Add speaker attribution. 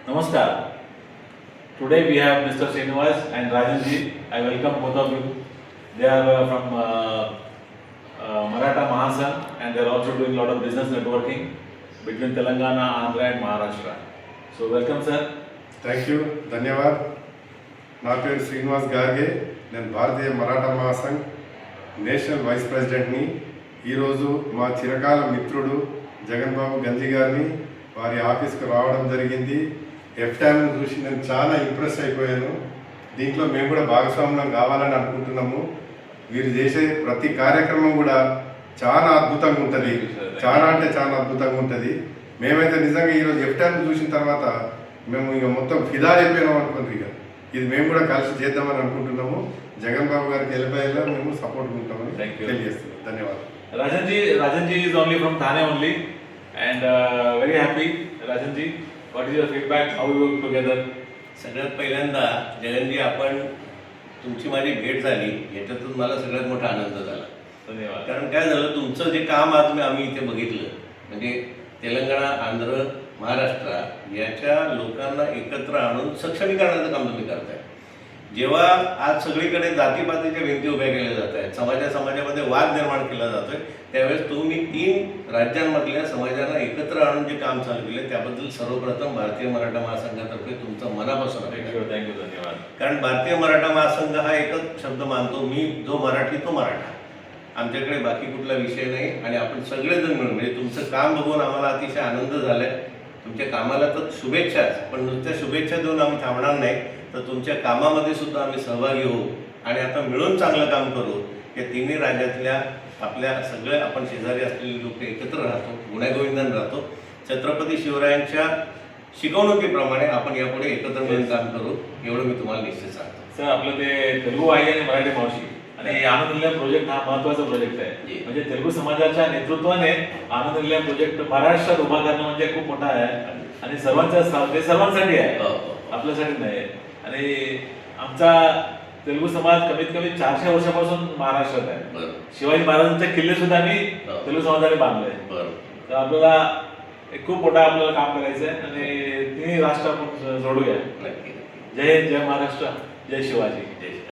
Speaker 1: Namaskar. Today we have Mr. Srinivas and Rajanji. I welcome both of you. They are from Maratha Mahasangh and they are also doing a lot of business networking between Telangana, Andhra and Maharashtra. So welcome sir.
Speaker 2: Thank you ధన్యవాద్. నా పేరు శ్రీనివాస్ గార్గే. నేను Bharatiya Maratha Mahasangh national vice ప్రెసిడెంట్ని. ఈరోజు మా చిరకాల మిత్రుడు జగన్ బాబు గంజి గారిని వారి ఆఫీస్కి రావడం జరిగింది. ఎఫ్టామ్ని చూసి నేను చాలా ఇంప్రెస్ అయిపోయాను. దీంట్లో మేము కూడా భాగస్వామ్యం కావాలని అనుకుంటున్నాము. వీరు చేసే ప్రతి కార్యక్రమం కూడా చాలా అద్భుతంగా ఉంటుంది. చాలా అంటే చాలా అద్భుతంగా ఉంటుంది. మేమైతే నిజంగా ఈరోజు ఎఫ్టామ్ని చూసిన తర్వాత మేము ఇక మొత్తం ఫిదా అయిపోయినాం అనుకుంది. ఇక ఇది మేము కూడా కలిసి చేద్దామని అనుకుంటున్నాము. జగన్ బాబు గారికి వెళ్ళిపోయేలా మేము సపోర్ట్ ఉంటామని తెలియజేస్తున్నాం. ధన్యవాదాలు.
Speaker 1: Rajanji is only from Thane only and very happy. Rajanji, what is your feedback? How we work together?
Speaker 3: सगळ्यात पहिल्यांदा जगनजी आपण तुमची माझी भेट झाली याच्यातून मला सगळ्यात मोठा आनंद झाला.
Speaker 1: धन्यवाद.
Speaker 3: कारण काय झालं तुमचं जे काम आज आम्ही इथे बघितलं म्हणजे तेलंगणा, आंध्र, महाराष्ट्र याच्या लोकांना एकत्र आणून सक्षमीकरणाचं काम तुम्ही करताय. जेव्हा आज सगळीकडे जातीपातीच्या भिंती उभ्या केल्या जात आहेत, समाजामध्ये वाद निर्माण केला जातोय, त्यावेळेस तुम्ही 3 राज्यांमधल्या समाजांना एकत्र आणून जे काम चालू केले त्याबद्दल सर्वप्रथम भारतीय मराठा महासंघातर्फे तुमचं मनापासून
Speaker 1: थँक्यू धन्यवाद.
Speaker 3: कारण भारतीय मराठा महासंघ हा एकच शब्द मानतो, मी जो मराठी तो मराठा. आमच्याकडे बाकी कुठला विषय नाही आणि आपण सगळेजण मिळून म्हणजे तुमचं काम बघून आम्हाला अतिशय आनंद झालाय. तुमच्या कामाला तर शुभेच्छाच, पण नुसत्या शुभेच्छा देऊन आम्ही थांबणार नाही, तर तुमच्या कामामध्ये सुद्धा आम्ही सहभागी होऊ आणि आता मिळून चांगलं काम करू. या तिन्ही राज्यातल्या आपल्या सगळे आपण शेजारी असलेले लोक एकत्र राहतो, गुण्यागोविंदाने राहतो. छत्रपती शिवरायांच्या शिकवणुकीप्रमाणे आपण यापुढे एकत्र मिळून काम करू एवढं मी तुम्हाला निश्चित सांगतो.
Speaker 1: सर आपलं ते तेलुगू आई आणि मराठी मावशी आणि आनंद निलयम प्रोजेक्ट हा महत्त्वाचा प्रोजेक्ट आहे. म्हणजे तेलुगू समाजाच्या नेतृत्वाने आनंद निलयम प्रोजेक्ट महाराष्ट्रात उभा करणं म्हणजे खूप मोठा आहे आणि सर्वांसाठी आहे, आपल्यासाठी नाही. आणि आमचा तेलुगू समाज कमीत कमी 400 वर्षापासून महाराष्ट्रात आहे. शिवाजी महाराजांचे किल्ले सुद्धा आम्ही तेलुगू समाजाने बांधले. तर आपल्याला एक खूप मोठा आपल्याला काम करायचं आहे आणि तिन्ही राष्ट्र आपण जोडूया. जय हिंद, जय महाराष्ट्र, जय शिवाजी.